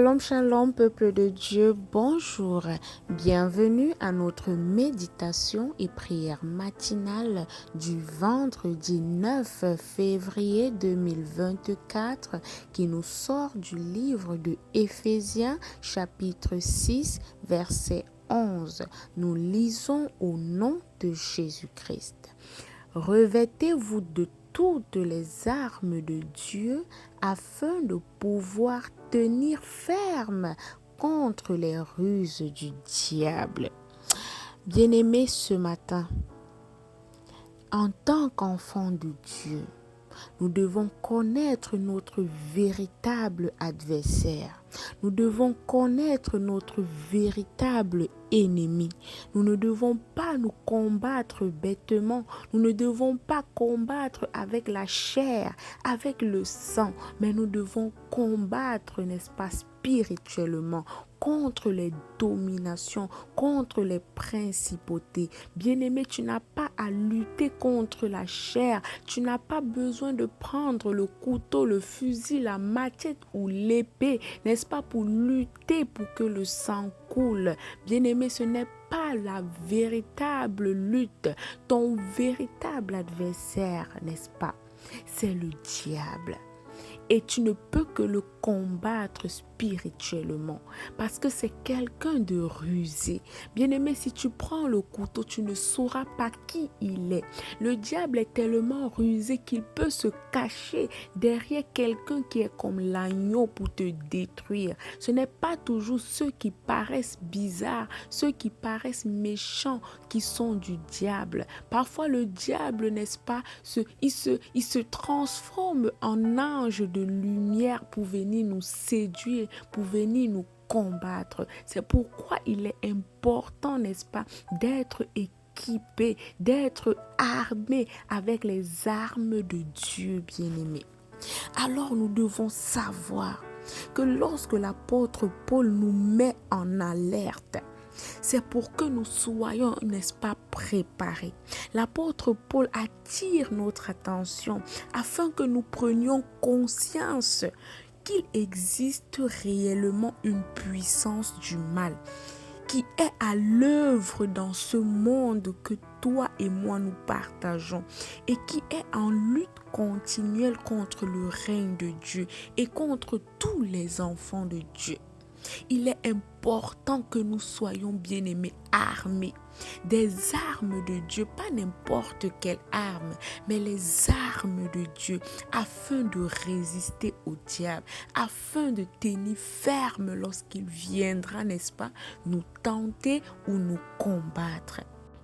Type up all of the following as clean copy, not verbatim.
Shalom, shalom, peuple de Dieu, bonjour. Bienvenue à notre méditation et prière matinale du vendredi 9 février 2024 qui nous sort du livre de Éphésiens chapitre 6 verset 11. Nous lisons au nom de Jésus-Christ. Revêtez-vous de toutes les armes de Dieu afin de pouvoir tenir ferme contre les ruses du diable. Bien-aimés, ce matin, en tant qu'enfants de Dieu, nous devons connaître notre véritable adversaire. Nous devons connaître notre véritable ennemi. Nous ne devons pas nous combattre bêtement. Nous ne devons pas combattre avec la chair, avec le sang, mais nous devons combattre, n'est-ce pas, spirituellement, contre les dominations, contre les principautés. Bien-aimé, tu n'as pas à lutter contre la chair. Tu n'as pas besoin de prendre le couteau, le fusil, la machette ou l'épée, n'est-ce pas, pour lutter pour que le sang coule. Bien-aimé, ce n'est pas la véritable lutte. Ton véritable adversaire, n'est-ce pas, c'est le diable. Et tu ne peux que le combattre spirituellement parce que c'est quelqu'un de rusé. Bien-aimé, si tu prends le couteau, tu ne sauras pas qui il est. Le diable est tellement rusé qu'il peut se cacher derrière quelqu'un qui est comme l'agneau pour te détruire. Ce n'est pas toujours ceux qui paraissent bizarres, ceux qui paraissent méchants qui sont du diable. Parfois, le diable, n'est-ce pas, il se transforme en ange de lumière pour venir nous séduire, pour venir nous combattre. C'est pourquoi il est important, n'est-ce pas, d'être équipé, d'être armé avec les armes de Dieu, bien-aimé. Alors nous devons savoir que lorsque l'apôtre Paul nous met en alerte, c'est pour que nous soyons, n'est-ce pas, préparés. L'apôtre Paul attire notre attention afin que nous prenions conscience qu'il existe réellement une puissance du mal qui est à l'œuvre dans ce monde que toi et moi nous partageons et qui est en lutte continuelle contre le règne de Dieu et contre tous les enfants de Dieu. Il est important que nous soyons bien-aimés, armés. Des armes de Dieu, pas n'importe quelle arme, mais les armes de Dieu, afin de résister au diable, afin de tenir ferme lorsqu'il viendra, n'est-ce pas, nous tenter ou nous combattre.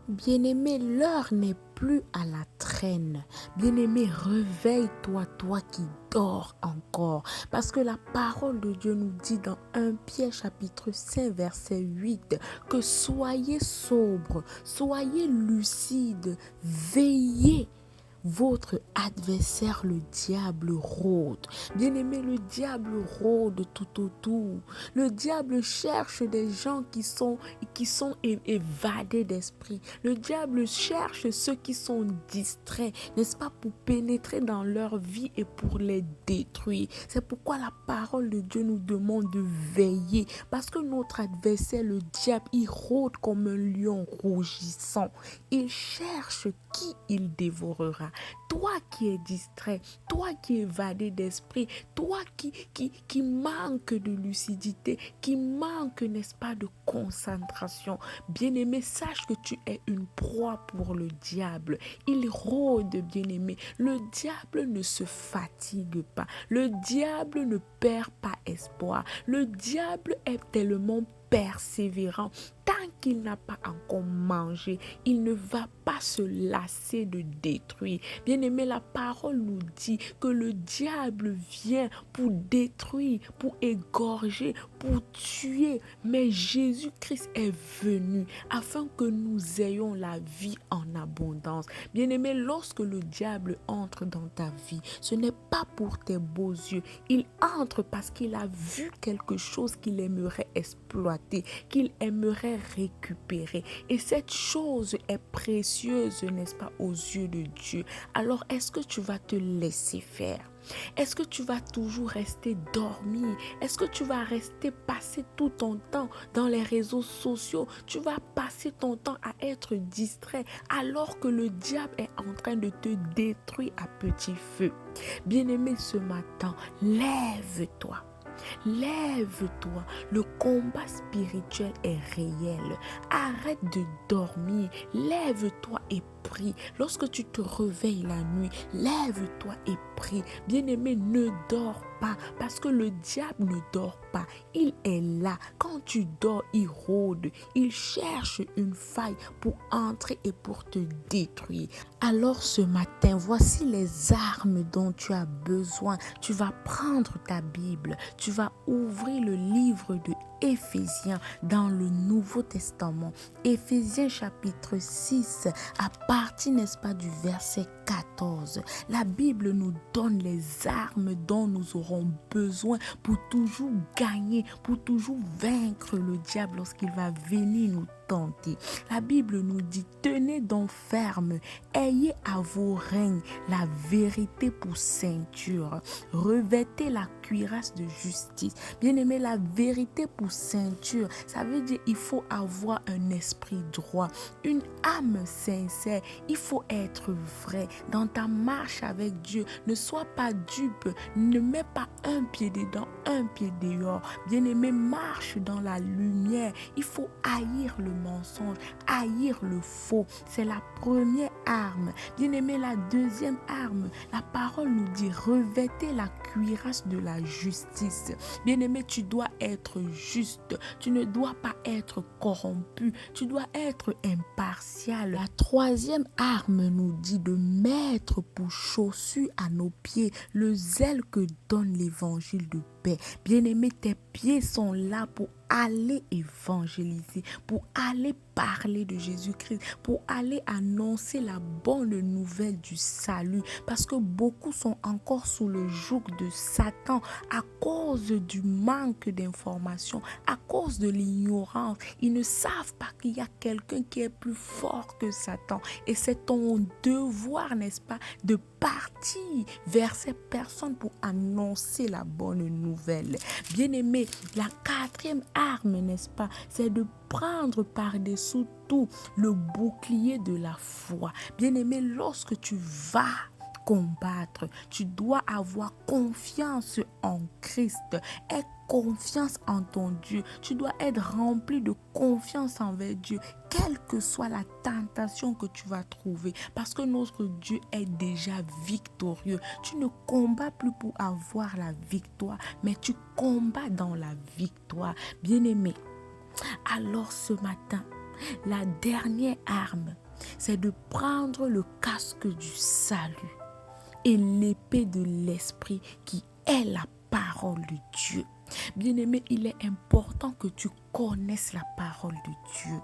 Bien-aimé, l'heure n'est plus à la traîne. Bien-aimé, réveille-toi, toi qui dors encore. Parce que la parole de Dieu nous dit dans 1 Pierre chapitre 5 verset 8 que soyez sobres, soyez lucides, veillez. Votre adversaire, le diable, rôde. Bien-aimé, le diable rôde tout autour. Le diable cherche des gens qui sont évadés d'esprit. Le diable cherche ceux qui sont distraits, n'est-ce pas, pour pénétrer dans leur vie et pour les détruire. C'est pourquoi la parole de Dieu nous demande de veiller. Parce que notre adversaire, le diable, il rôde comme un lion rougissant. Il cherche qui il dévorera. Toi qui es distrait, toi qui es évadé d'esprit, toi qui manque de lucidité, qui manque, n'est-ce pas, de concentration. Bien-aimé, sache que tu es une proie pour le diable. Il rôde, bien-aimé. Le diable ne se fatigue pas. Le diable ne perd pas espoir. Le diable est tellement persévérant. Tant qu'il n'a pas encore mangé, il ne va pas se lasser de détruire. Bien-aimé, la parole nous dit que le diable vient pour détruire, pour égorger, pour tuer. Mais Jésus-Christ est venu afin que nous ayons la vie en abondance. Bien-aimé, lorsque le diable entre dans ta vie, ce n'est pas pour tes beaux yeux. Il entre parce qu'il a vu quelque chose qu'il aimerait exploiter, qu'il aimerait récupérer. Et cette chose est précieuse, n'est-ce pas, aux yeux de Dieu. Alors, est-ce que tu vas te laisser faire? Est-ce que tu vas toujours rester dormir? Est-ce que tu vas rester passer tout ton temps dans les réseaux sociaux? Tu vas passer ton temps à être distrait alors que le diable est en train de te détruire à petit feu. Bien-aimé, ce matin, lève-toi. Lève-toi, le combat spirituel est réel. Arrête de dormir, lève-toi et prie. Lorsque tu te réveilles la nuit, lève-toi et prie. Bien-aimé, ne dors pas parce que le diable ne dort pas. Il est là. Quand tu dors, il rôde. Il cherche une faille pour entrer et pour te détruire. Alors ce matin, voici les armes dont tu as besoin. Tu vas prendre ta Bible, tu vas ouvrir le livre de Éphésiens dans le Nouveau Testament. Éphésiens chapitre 6, à partir, n'est-ce pas, du verset 14. La Bible nous donne les armes dont nous aurons besoin pour toujours gagner, pour toujours vaincre le diable lorsqu'il va venir nous tenter. La Bible nous dit, tenez donc ferme, ayez à vos reins la vérité pour ceinture, revêtez la cuirasse de justice. Bien-aimé, la vérité pour ceinture, ça veut dire il faut avoir un esprit droit, une âme sincère, il faut être vrai dans ta marche avec Dieu. Ne sois pas dupe, ne mets pas un pied dedans, un pied dehors. Bien-aimé, marche dans la lumière. Il faut haïr le mensonge, haïr le faux. C'est la première arme. Bien-aimé, la deuxième arme, la parole nous dit revêtez la cuirasse de la justice. Bien-aimé, tu dois être juste. Tu ne dois pas être corrompu. Tu dois être impartial. La troisième arme nous dit de mettre pour chaussure à nos pieds le zèle que donne l'évangile de paix. Bien-aimé, tes pieds sont là pour aller évangéliser, pour aller parler de Jésus-Christ, pour aller annoncer la bonne nouvelle du salut. Parce que beaucoup sont encore sous le joug de Satan à cause du manque d'informations, à cause de l'ignorance. Ils ne savent pas qu'il y a quelqu'un qui est plus fort que Satan. Et c'est ton devoir, n'est-ce pas, de partir vers ces personnes pour annoncer la bonne nouvelle. Bien-aimé, la quatrième arme, n'est-ce pas, c'est de prendre par-dessous tout le bouclier de la foi. Bien-aimé, lorsque tu vas combattre, tu dois avoir confiance en Christ. Aie confiance en ton Dieu. Tu dois être rempli de confiance envers Dieu, quelle que soit la tentation que tu vas trouver, parce que notre Dieu est déjà victorieux. Tu ne combats plus pour avoir la victoire, mais tu combats dans la victoire. Bien-aimé, alors ce matin, la dernière arme, c'est de prendre le casque du salut et l'épée de l'esprit qui est la parole de Dieu. Bien-aimé, il est important que tu connaisses la parole de Dieu.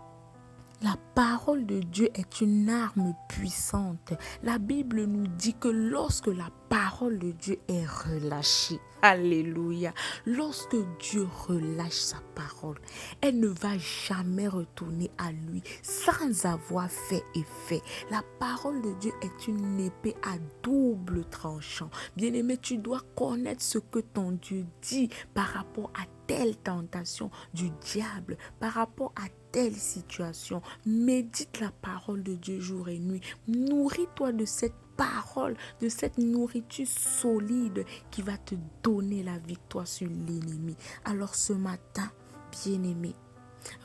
La parole de Dieu est une arme puissante. La Bible nous dit que lorsque la parole de Dieu est relâchée, alléluia, lorsque Dieu relâche sa parole, elle ne va jamais retourner à lui sans avoir fait effet. La parole de Dieu est une épée à double tranchant. Bien-aimé, tu dois connaître ce que ton Dieu dit par rapport à telle tentation du diable, par rapport à telle situation. Médite la parole de Dieu jour et nuit. Nourris-toi de cette parole, de cette nourriture solide qui va te donner la victoire sur l'ennemi. Alors ce matin, bien-aimé,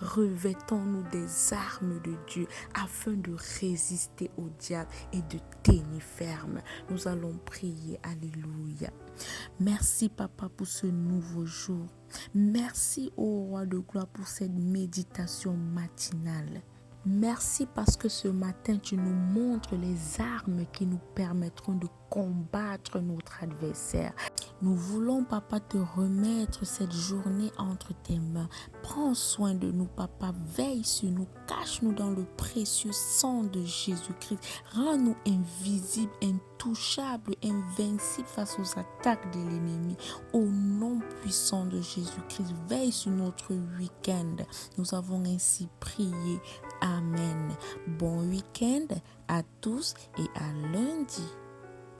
revêtons-nous des armes de Dieu afin de résister au diable et de tenir ferme. Nous allons prier. Alléluia. Merci Papa pour ce nouveau jour. Merci au Roi de gloire pour cette méditation matinale. Merci parce que ce matin, tu nous montres les armes qui nous permettront de combattre notre adversaire. Nous voulons, Papa, te remettre cette journée entre tes mains. Prends soin de nous, Papa. Veille sur nous. Cache-nous dans le précieux sang de Jésus-Christ. Rends-nous invisibles, intouchables, invincibles face aux attaques de l'ennemi. Au nom puissant de Jésus-Christ, veille sur notre week-end. Nous avons ainsi prié. Amen. Bon week-end à tous et à lundi.